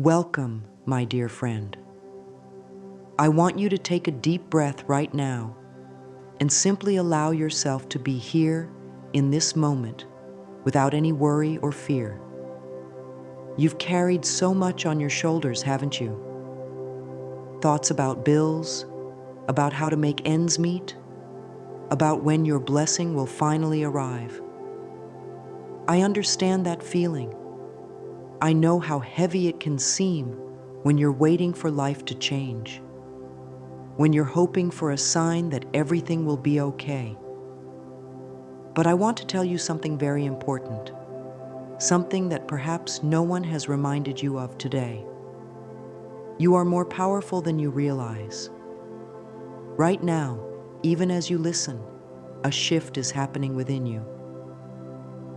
Welcome, my dear friend. I want you to take a deep breath right now and simply allow yourself to be here in this moment without any worry or fear. You've carried so much on your shoulders, haven't you? Thoughts about bills, about how to make ends meet, about when your blessing will finally arrive. I understand that feeling. I know how heavy it can seem when you're waiting for life to change, when you're hoping for a sign that everything will be okay. But I want to tell you something very important, something that perhaps no one has reminded you of today. You are more powerful than you realize. Right now, even as you listen, a shift is happening within you.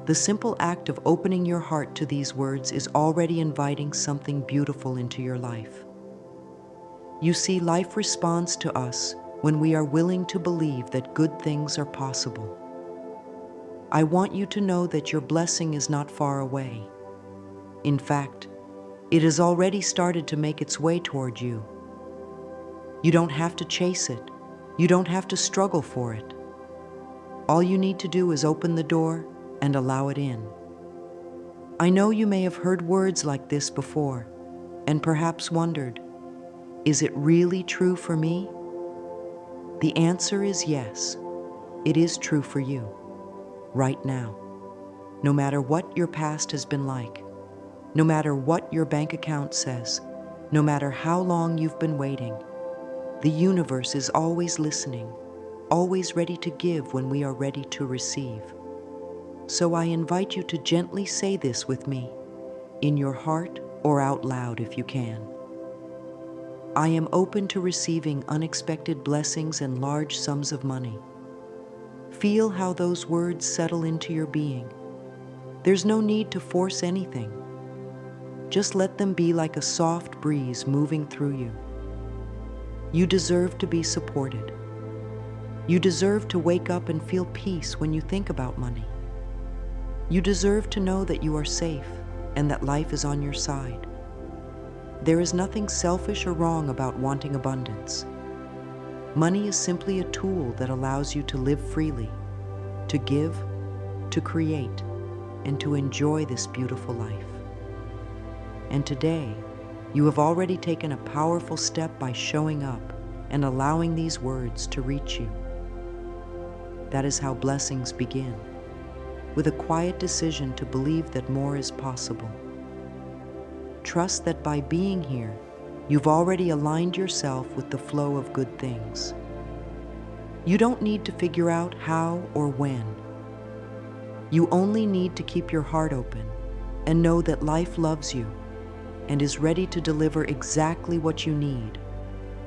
The simple act of opening your heart to these words is already inviting something beautiful into your life. You see, life responds to us when we are willing to believe that good things are possible. I want you to know that your blessing is not far away. In fact, it has already started to make its way toward you. You don't have to chase it. You don't have to struggle for it. All you need to do is open the door and allow it in. I know you may have heard words like this before and perhaps wondered, is it really true for me? The answer is yes, it is true for you, right now. No matter what your past has been like, no matter what your bank account says, no matter how long you've been waiting, the universe is always listening, always ready to give when we are ready to receive. So I invite you to gently say this with me, in your heart or out loud if you can. I am open to receiving unexpected blessings and large sums of money. Feel how those words settle into your being. There's no need to force anything. Just let them be like a soft breeze moving through you. You deserve to be supported. You deserve to wake up and feel peace when you think about money. You deserve to know that you are safe and that life is on your side. There is nothing selfish or wrong about wanting abundance. Money is simply a tool that allows you to live freely, to give, to create, and to enjoy this beautiful life. And today, you have already taken a powerful step by showing up and allowing these words to reach you. That is how blessings begin, with a quiet decision to believe that more is possible. Trust that by being here, you've already aligned yourself with the flow of good things. You don't need to figure out how or when. You only need to keep your heart open and know that life loves you and is ready to deliver exactly what you need,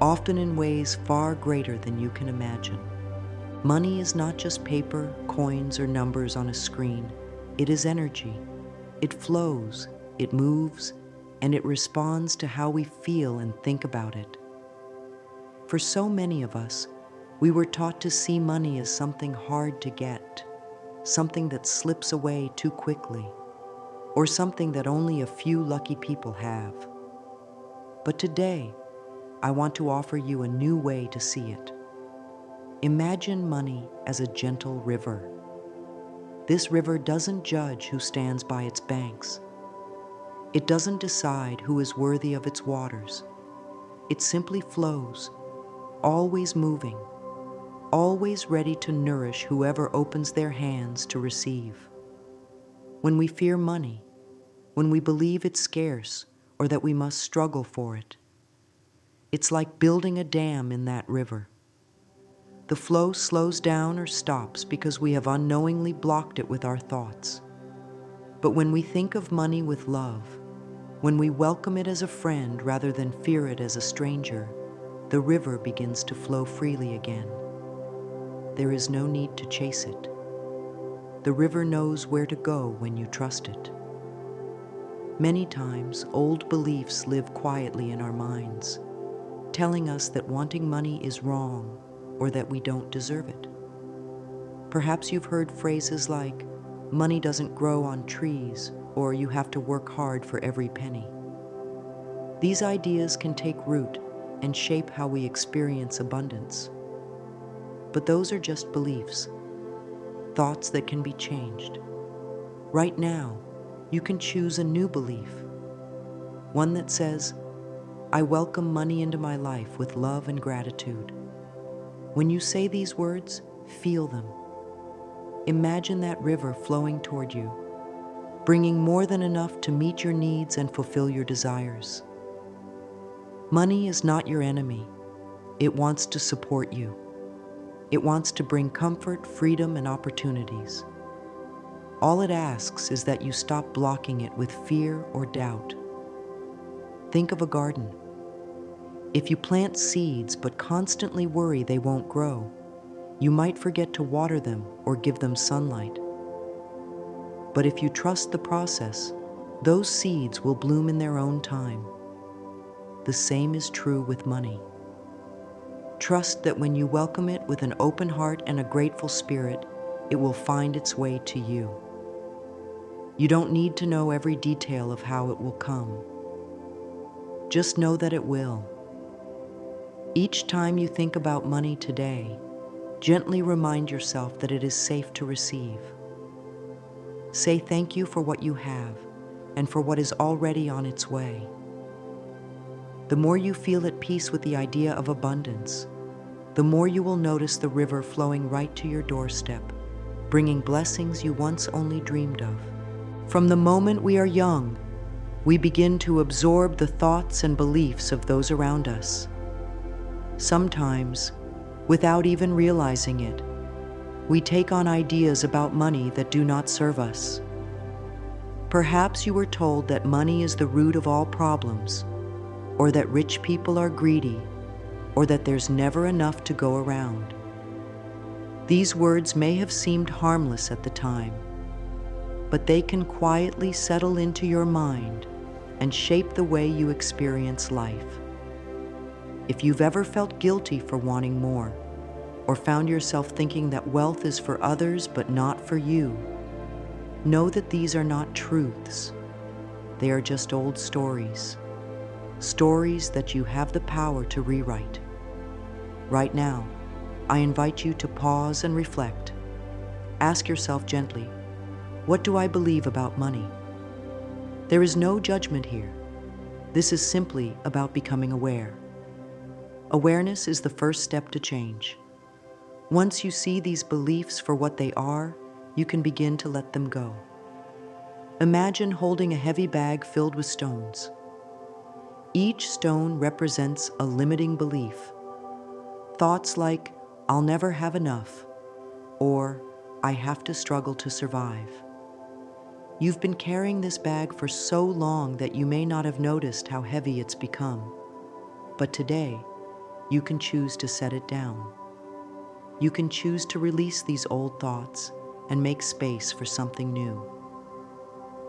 often in ways far greater than you can imagine. Money is not just paper, coins, or numbers on a screen. It is energy. It flows, it moves, and it responds to how we feel and think about it. For so many of us, we were taught to see money as something hard to get, something that slips away too quickly, or something that only a few lucky people have. But today, I want to offer you a new way to see it. Imagine money as a gentle river. This river doesn't judge who stands by its banks. It doesn't decide who is worthy of its waters. It simply flows, always moving, always ready to nourish whoever opens their hands to receive. When we fear money, when we believe it's scarce or that we must struggle for it, it's like building a dam in that river. The flow slows down or stops because we have unknowingly blocked it with our thoughts. But when we think of money with love, when we welcome it as a friend rather than fear it as a stranger, the river begins to flow freely again. There is no need to chase it. The river knows where to go when you trust it. Many times, old beliefs live quietly in our minds, telling us that wanting money is wrong or that we don't deserve it. Perhaps you've heard phrases like, "Money doesn't grow on trees," or "You have to work hard for every penny." These ideas can take root and shape how we experience abundance. But those are just beliefs, thoughts that can be changed. Right now, you can choose a new belief, one that says, I welcome money into my life with love and gratitude. When you say these words, feel them. Imagine that river flowing toward you, bringing more than enough to meet your needs and fulfill your desires. Money is not your enemy. It wants to support you. It wants to bring comfort, freedom, and opportunities. All it asks is that you stop blocking it with fear or doubt. Think of a garden. If you plant seeds but constantly worry they won't grow, you might forget to water them or give them sunlight. But if you trust the process, those seeds will bloom in their own time. The same is true with money. Trust that when you welcome it with an open heart and a grateful spirit, it will find its way to you. You don't need to know every detail of how it will come. Just know that it will. Each time you think about money today, gently remind yourself that it is safe to receive. Say thank you for what you have and for what is already on its way. The more you feel at peace with the idea of abundance, the more you will notice the river flowing right to your doorstep, bringing blessings you once only dreamed of. From the moment we are young, we begin to absorb the thoughts and beliefs of those around us. Sometimes, without even realizing it, we take on ideas about money that do not serve us. Perhaps you were told that money is the root of all problems, or that rich people are greedy, or that there's never enough to go around. These words may have seemed harmless at the time, but they can quietly settle into your mind and shape the way you experience life. If you've ever felt guilty for wanting more, or found yourself thinking that wealth is for others but not for you, know that these are not truths. They are just old stories. Stories that you have the power to rewrite. Right now, I invite you to pause and reflect. Ask yourself gently, what do I believe about money? There is no judgment here. This is simply about becoming aware. Awareness is the first step to change. Once you see these beliefs for what they are, you can begin to let them go. Imagine holding a heavy bag filled with stones. Each stone represents a limiting belief. Thoughts like, I'll never have enough, or I have to struggle to survive. You've been carrying this bag for so long that you may not have noticed how heavy it's become. But today, you can choose to set it down. You can choose to release these old thoughts and make space for something new.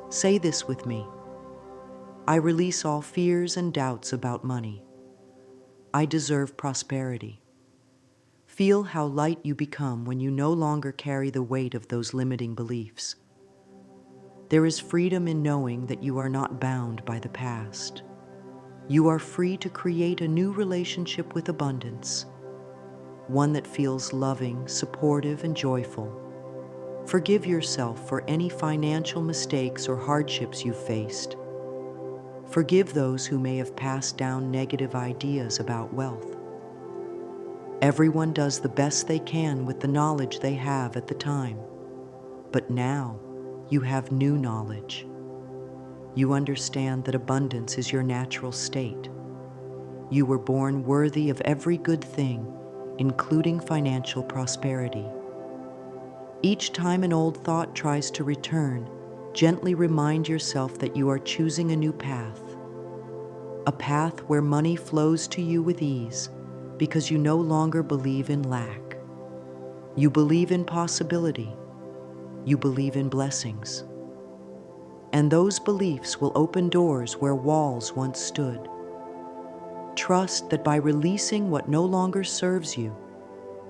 Say this with me. I release all fears and doubts about money. I deserve prosperity. Feel how light you become when you no longer carry the weight of those limiting beliefs. There is freedom in knowing that you are not bound by the past. You are free to create a new relationship with abundance, one that feels loving, supportive, and joyful. Forgive yourself for any financial mistakes or hardships you've faced. Forgive those who may have passed down negative ideas about wealth. Everyone does the best they can with the knowledge they have at the time. But now, you have new knowledge. You understand that abundance is your natural state. You were born worthy of every good thing, including financial prosperity. Each time an old thought tries to return, gently remind yourself that you are choosing a new path. A path where money flows to you with ease because you no longer believe in lack. You believe in possibility. You believe in blessings. And those beliefs will open doors where walls once stood. Trust that by releasing what no longer serves you,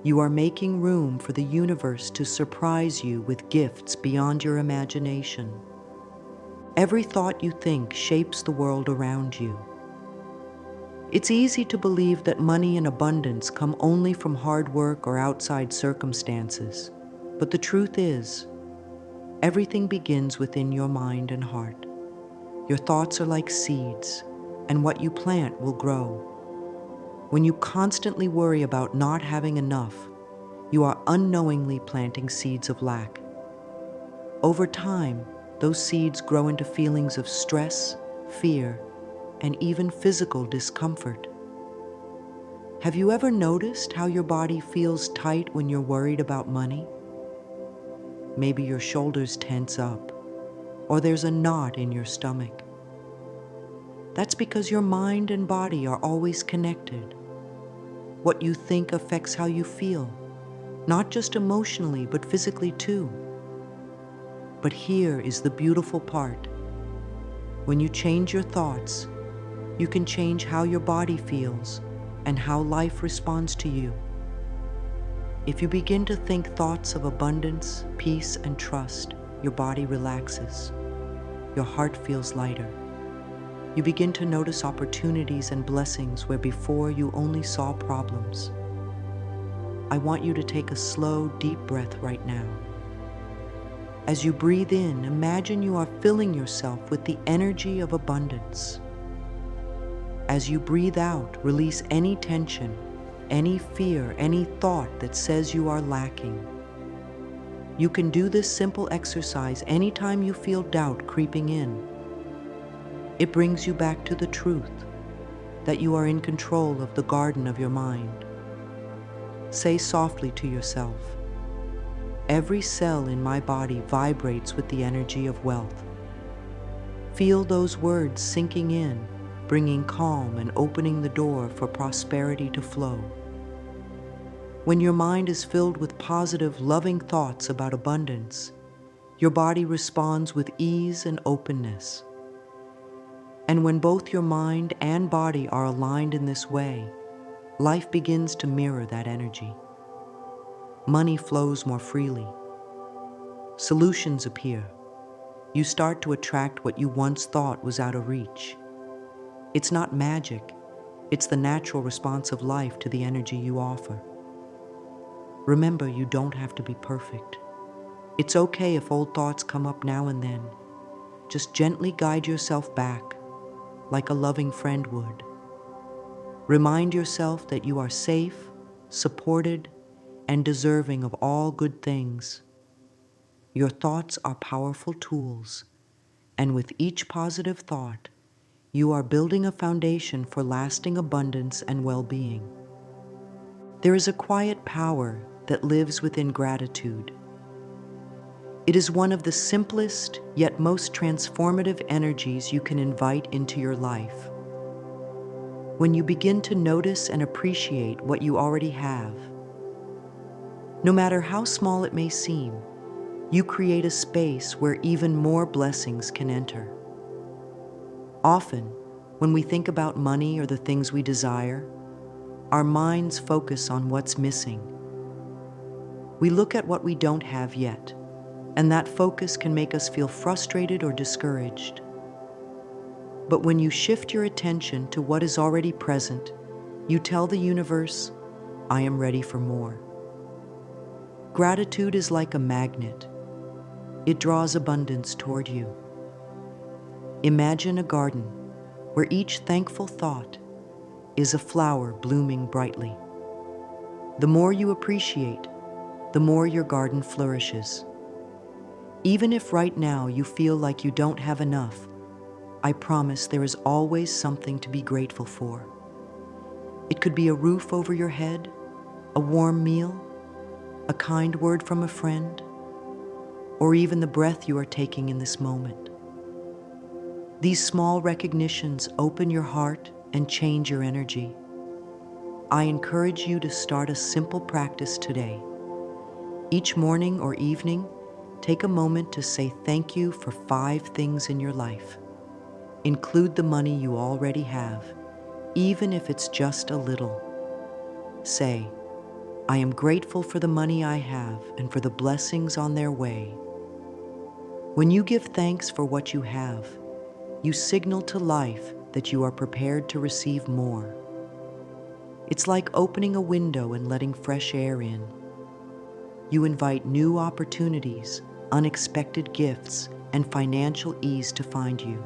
you are making room for the universe to surprise you with gifts beyond your imagination. Every thought you think shapes the world around you. It's easy to believe that money and abundance come only from hard work or outside circumstances. But the truth is, everything begins within your mind and heart. Your thoughts are like seeds, and what you plant will grow. When you constantly worry about not having enough, you are unknowingly planting seeds of lack. Over time, those seeds grow into feelings of stress, fear, and even physical discomfort. Have you ever noticed how your body feels tight when you're worried about money? Maybe your shoulders tense up, or there's a knot in your stomach. That's because your mind and body are always connected. What you think affects how you feel, not just emotionally, but physically too. But here is the beautiful part. When you change your thoughts, you can change how your body feels and how life responds to you. If you begin to think thoughts of abundance, peace, and trust, your body relaxes. Your heart feels lighter. You begin to notice opportunities and blessings where before you only saw problems. I want you to take a slow, deep breath right now. As you breathe in, imagine you are filling yourself with the energy of abundance. As you breathe out, release any tension, any fear, any thought that says you are lacking. You can do this simple exercise anytime you feel doubt creeping in. It brings you back to the truth that you are in control of the garden of your mind. Say softly to yourself, "Every cell in my body vibrates with the energy of wealth." Feel those words sinking in, bringing calm and opening the door for prosperity to flow. When your mind is filled with positive, loving thoughts about abundance, your body responds with ease and openness. And when both your mind and body are aligned in this way, life begins to mirror that energy. Money flows more freely. Solutions appear. You start to attract what you once thought was out of reach. It's not magic. It's the natural response of life to the energy you offer. Remember, you don't have to be perfect. It's okay if old thoughts come up now and then. Just gently guide yourself back, like a loving friend would. Remind yourself that you are safe, supported, and deserving of all good things. Your thoughts are powerful tools, and with each positive thought, you are building a foundation for lasting abundance and well-being. There is a quiet power that lives within gratitude. It is one of the simplest yet most transformative energies you can invite into your life. When you begin to notice and appreciate what you already have, no matter how small it may seem, you create a space where even more blessings can enter. Often, when we think about money or the things we desire, our minds focus on what's missing. We look at what we don't have yet, and that focus can make us feel frustrated or discouraged. But when you shift your attention to what is already present, you tell the universe, "I am ready for more." Gratitude is like a magnet. It draws abundance toward you. Imagine a garden where each thankful thought is a flower blooming brightly. The more you appreciate, the more your garden flourishes. Even if right now you feel like you don't have enough, I promise there is always something to be grateful for. It could be a roof over your head, a warm meal, a kind word from a friend, or even the breath you are taking in this moment. These small recognitions open your heart and change your energy. I encourage you to start a simple practice today. Each morning or evening, take a moment to say thank you for 5 things in your life. Include the money you already have, even if it's just a little. Say, "I am grateful for the money I have and for the blessings on their way." When you give thanks for what you have, you signal to life that you are prepared to receive more. It's like opening a window and letting fresh air in. You invite new opportunities, unexpected gifts, and financial ease to find you.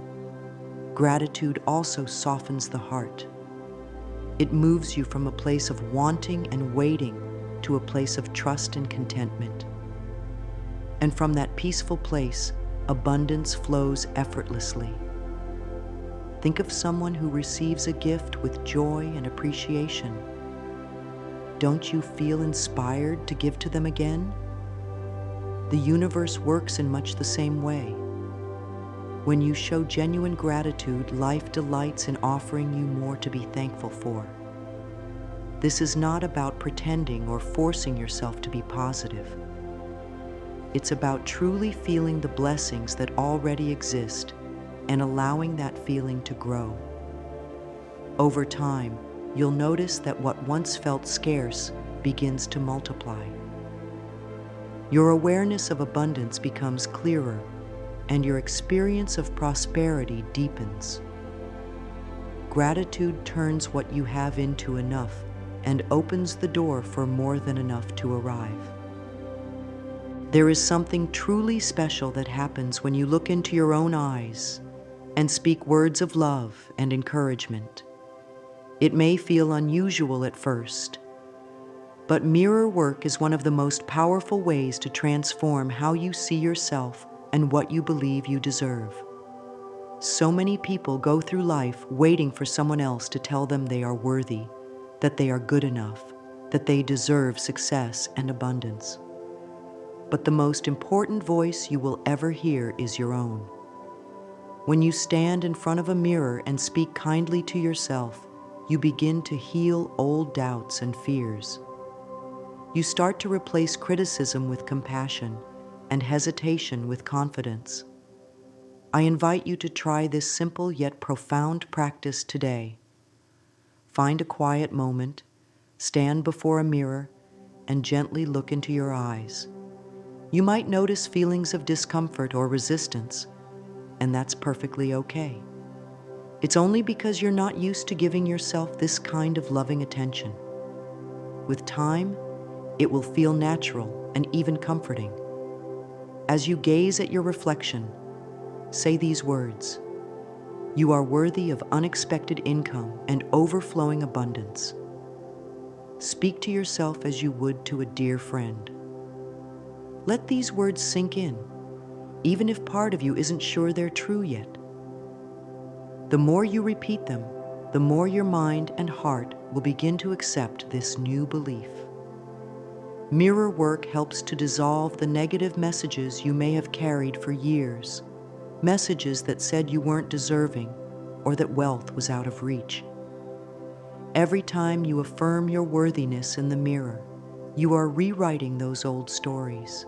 Gratitude also softens the heart. It moves you from a place of wanting and waiting to a place of trust and contentment. And from that peaceful place, abundance flows effortlessly. Think of someone who receives a gift with joy and appreciation. Don't you feel inspired to give to them again? The universe works in much the same way. When you show genuine gratitude, life delights in offering you more to be thankful for. This is not about pretending or forcing yourself to be positive. It's about truly feeling the blessings that already exist and allowing that feeling to grow. Over time, you'll notice that what once felt scarce begins to multiply. Your awareness of abundance becomes clearer, and your experience of prosperity deepens. Gratitude turns what you have into enough and opens the door for more than enough to arrive. There is something truly special that happens when you look into your own eyes and speak words of love and encouragement. It may feel unusual at first, but mirror work is one of the most powerful ways to transform how you see yourself and what you believe you deserve. So many people go through life waiting for someone else to tell them they are worthy, that they are good enough, that they deserve success and abundance. But the most important voice you will ever hear is your own. When you stand in front of a mirror and speak kindly to yourself, you begin to heal old doubts and fears. You start to replace criticism with compassion and hesitation with confidence. I invite you to try this simple yet profound practice today. Find a quiet moment, stand before a mirror, and gently look into your eyes. You might notice feelings of discomfort or resistance, and that's perfectly okay. It's only because you're not used to giving yourself this kind of loving attention. With time, it will feel natural and even comforting. As you gaze at your reflection, say these words: "You are worthy of unexpected income and overflowing abundance." Speak to yourself as you would to a dear friend. Let these words sink in, even if part of you isn't sure they're true yet. The more you repeat them, the more your mind and heart will begin to accept this new belief. Mirror work helps to dissolve the negative messages you may have carried for years, messages that said you weren't deserving or that wealth was out of reach. Every time you affirm your worthiness in the mirror, you are rewriting those old stories.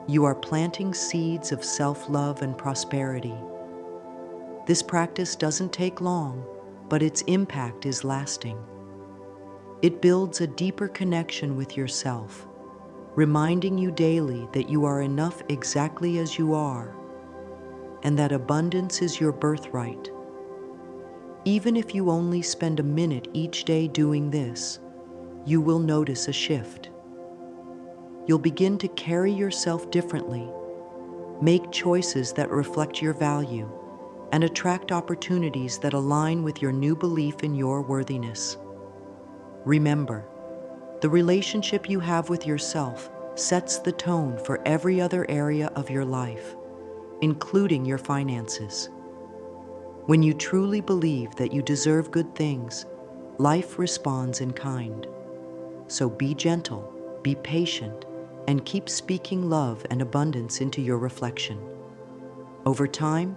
You are planting seeds of self-love and prosperity. This practice doesn't take long, but its impact is lasting. It builds a deeper connection with yourself, reminding you daily that you are enough exactly as you are, and that abundance is your birthright. Even if you only spend a minute each day doing this, you will notice a shift. You'll begin to carry yourself differently, make choices that reflect your value, and attract opportunities that align with your new belief in your worthiness. Remember, the relationship you have with yourself sets the tone for every other area of your life, including your finances. When you truly believe that you deserve good things, life responds in kind. So be gentle, be patient, and keep speaking love and abundance into your reflection. Over time,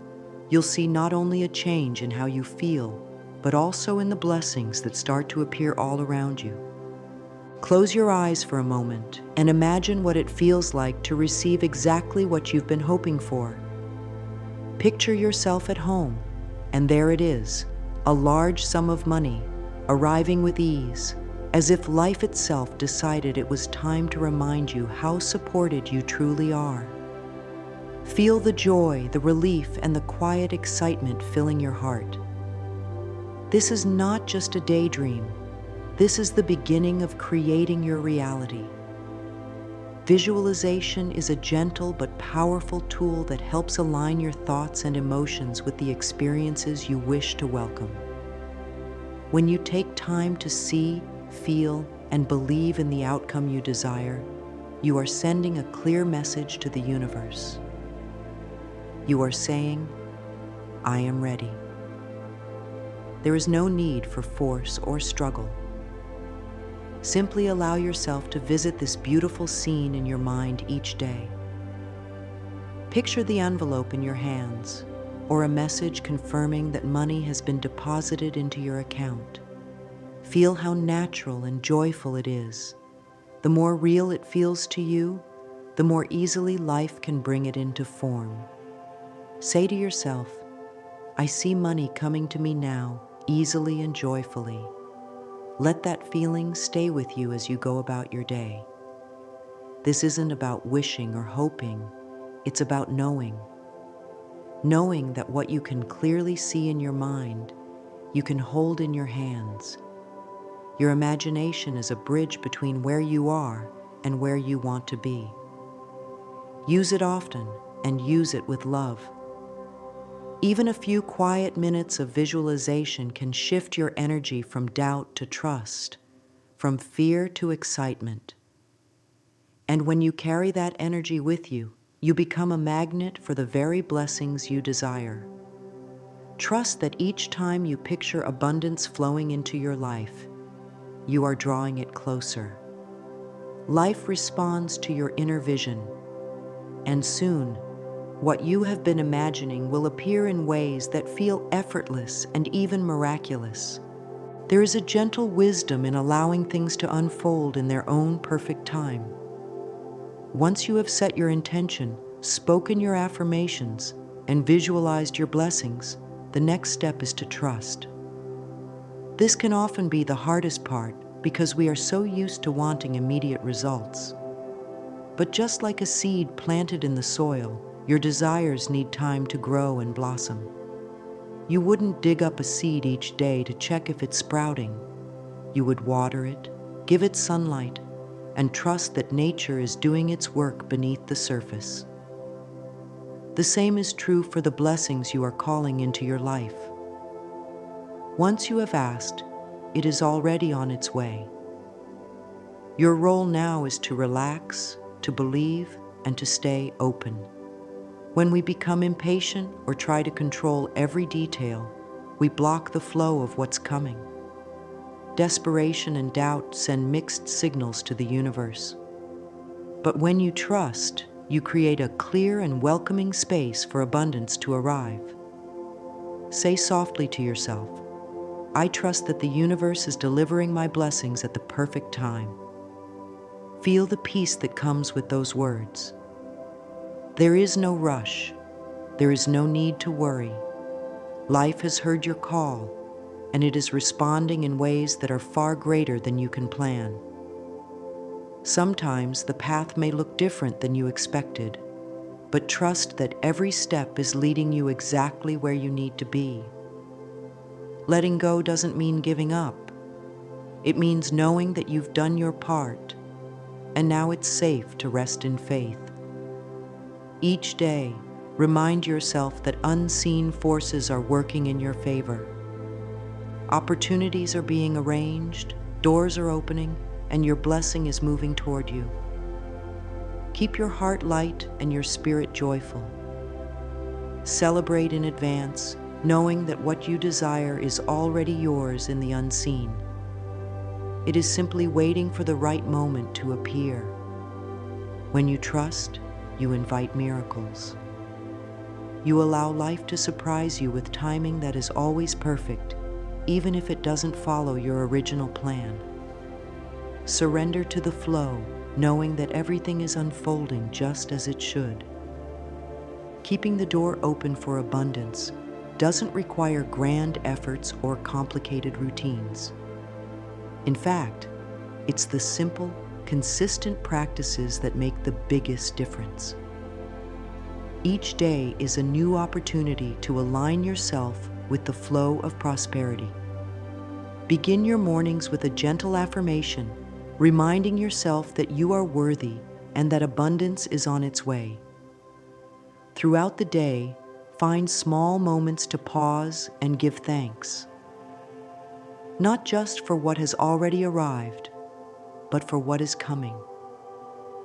you'll see not only a change in how you feel, but also in the blessings that start to appear all around you. Close your eyes for a moment and imagine what it feels like to receive exactly what you've been hoping for. Picture yourself at home, and there it is, a large sum of money, arriving with ease, as if life itself decided it was time to remind you how supported you truly are. Feel the joy, the relief, and the quiet excitement filling your heart. This is not just a daydream. This is the beginning of creating your reality. Visualization is a gentle but powerful tool that helps align your thoughts and emotions with the experiences you wish to welcome. When you take time to see, feel, and believe in the outcome you desire, you are sending a clear message to the universe. You are saying, "I am ready." There is no need for force or struggle. Simply allow yourself to visit this beautiful scene in your mind each day. Picture the envelope in your hands, or a message confirming that money has been deposited into your account. Feel how natural and joyful it is. The more real it feels to you, the more easily life can bring it into form. Say to yourself, "I see money coming to me now, easily and joyfully." Let that feeling stay with you as you go about your day. This isn't about wishing or hoping, it's about knowing. Knowing that what you can clearly see in your mind, you can hold in your hands. Your imagination is a bridge between where you are and where you want to be. Use it often and use it with love. Even a few quiet minutes of visualization can shift your energy from doubt to trust, from fear to excitement. And when you carry that energy with you, you become a magnet for the very blessings you desire. Trust that each time you picture abundance flowing into your life, you are drawing it closer. Life responds to your inner vision, and soon, what you have been imagining will appear in ways that feel effortless and even miraculous. There is a gentle wisdom in allowing things to unfold in their own perfect time. Once you have set your intention, spoken your affirmations, and visualized your blessings, the next step is to trust. This can often be the hardest part because we are so used to wanting immediate results. But just like a seed planted in the soil, your desires need time to grow and blossom. You wouldn't dig up a seed each day to check if it's sprouting. You would water it, give it sunlight, and trust that nature is doing its work beneath the surface. The same is true for the blessings you are calling into your life. Once you have asked, it is already on its way. Your role now is to relax, to believe, and to stay open. When we become impatient or try to control every detail, we block the flow of what's coming. Desperation and doubt send mixed signals to the universe. But when you trust, you create a clear and welcoming space for abundance to arrive. Say softly to yourself, "I trust that the universe is delivering my blessings at the perfect time." Feel the peace that comes with those words. There is no rush. There is no need to worry. Life has heard your call, and it is responding in ways that are far greater than you can plan. Sometimes the path may look different than you expected, but trust that every step is leading you exactly where you need to be. Letting go doesn't mean giving up. It means knowing that you've done your part, and now it's safe to rest in faith. Each day, remind yourself that unseen forces are working in your favor. Opportunities are being arranged, doors are opening, and your blessing is moving toward you. Keep your heart light and your spirit joyful. Celebrate in advance, knowing that what you desire is already yours in the unseen. It is simply waiting for the right moment to appear. When you trust, you invite miracles. You allow life to surprise you with timing that is always perfect, even if it doesn't follow your original plan. Surrender to the flow, knowing that everything is unfolding just as it should. Keeping the door open for abundance doesn't require grand efforts or complicated routines. In fact, it's the simple, consistent practices that make the biggest difference. Each day is a new opportunity to align yourself with the flow of prosperity. Begin your mornings with a gentle affirmation, reminding yourself that you are worthy and that abundance is on its way. Throughout the day, find small moments to pause and give thanks, not just for what has already arrived, but for what is coming.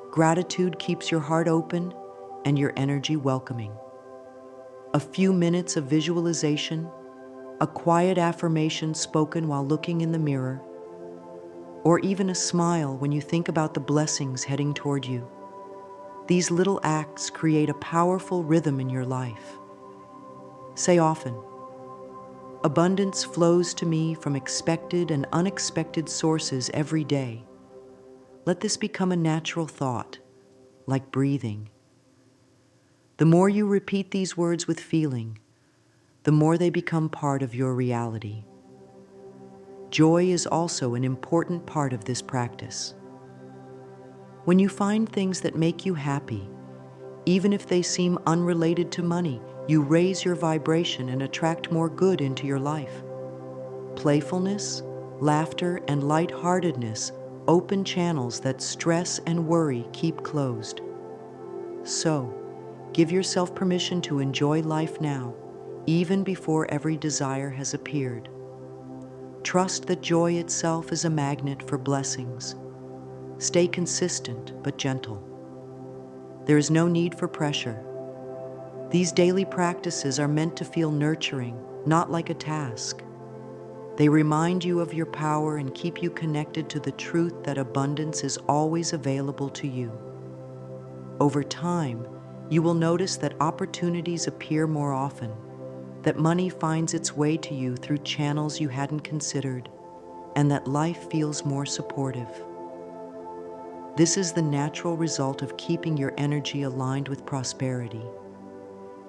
Gratitude keeps your heart open and your energy welcoming. A few minutes of visualization, a quiet affirmation spoken while looking in the mirror, or even a smile when you think about the blessings heading toward you. These little acts create a powerful rhythm in your life. Say often, "Abundance flows to me from expected and unexpected sources every day." Let this become a natural thought, like breathing. The more you repeat these words with feeling, the more they become part of your reality. Joy is also an important part of this practice. When you find things that make you happy, even if they seem unrelated to money, you raise your vibration and attract more good into your life. Playfulness, laughter, and lightheartedness open channels that stress and worry keep closed. So, give yourself permission to enjoy life now, even before every desire has appeared. Trust that joy itself is a magnet for blessings. Stay consistent but gentle. There is no need for pressure. These daily practices are meant to feel nurturing, not like a task. They remind you of your power and keep you connected to the truth that abundance is always available to you. Over time, you will notice that opportunities appear more often, that money finds its way to you through channels you hadn't considered, and that life feels more supportive. This is the natural result of keeping your energy aligned with prosperity.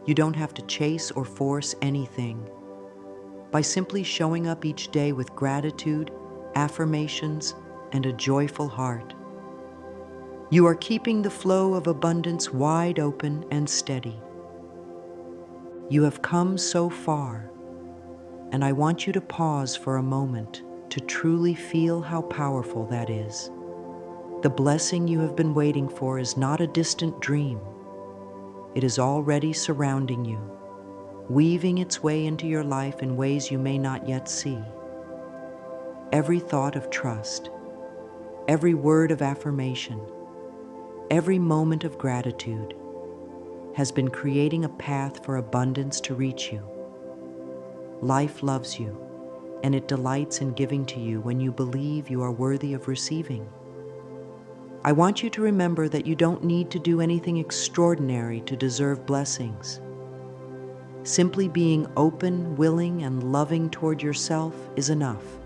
You don't have to chase or force anything. By simply showing up each day with gratitude, affirmations, and a joyful heart, you are keeping the flow of abundance wide open and steady. You have come so far, and I want you to pause for a moment to truly feel how powerful that is. The blessing you have been waiting for is not a distant dream. It is already surrounding you, weaving its way into your life in ways you may not yet see. Every thought of trust, every word of affirmation, every moment of gratitude has been creating a path for abundance to reach you. Life loves you, and it delights in giving to you when you believe you are worthy of receiving. I want you to remember that you don't need to do anything extraordinary to deserve blessings. Simply being open, willing, and loving toward yourself is enough.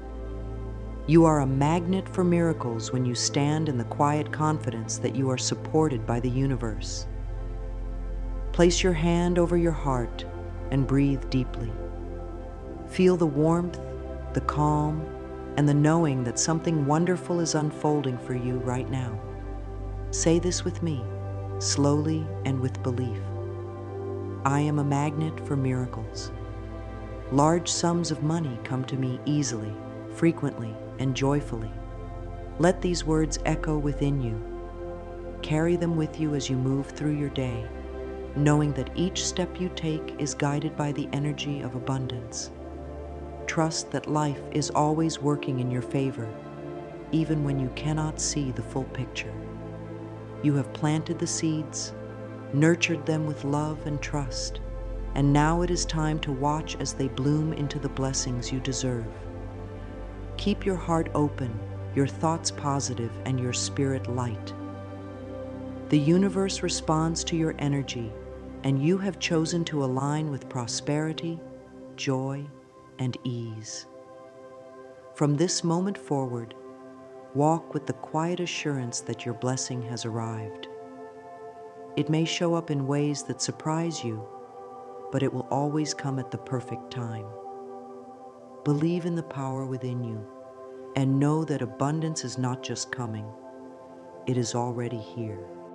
You are a magnet for miracles when you stand in the quiet confidence that you are supported by the universe. Place your hand over your heart and breathe deeply. Feel the warmth, the calm, and the knowing that something wonderful is unfolding for you right now. Say this with me, slowly and with belief. I am a magnet for miracles. Large sums of money come to me easily, frequently, and joyfully. Let these words echo within you. Carry them with you as you move through your day, knowing that each step you take is guided by the energy of abundance. Trust that life is always working in your favor, even when you cannot see the full picture. You have planted the seeds, nurtured them with love and trust, and now it is time to watch as they bloom into the blessings you deserve. Keep your heart open, your thoughts positive, and your spirit light. The universe responds to your energy, and you have chosen to align with prosperity, joy, and ease. From this moment forward, walk with the quiet assurance that your blessing has arrived. It may show up in ways that surprise you, but it will always come at the perfect time. Believe in the power within you and know that abundance is not just coming, it is already here.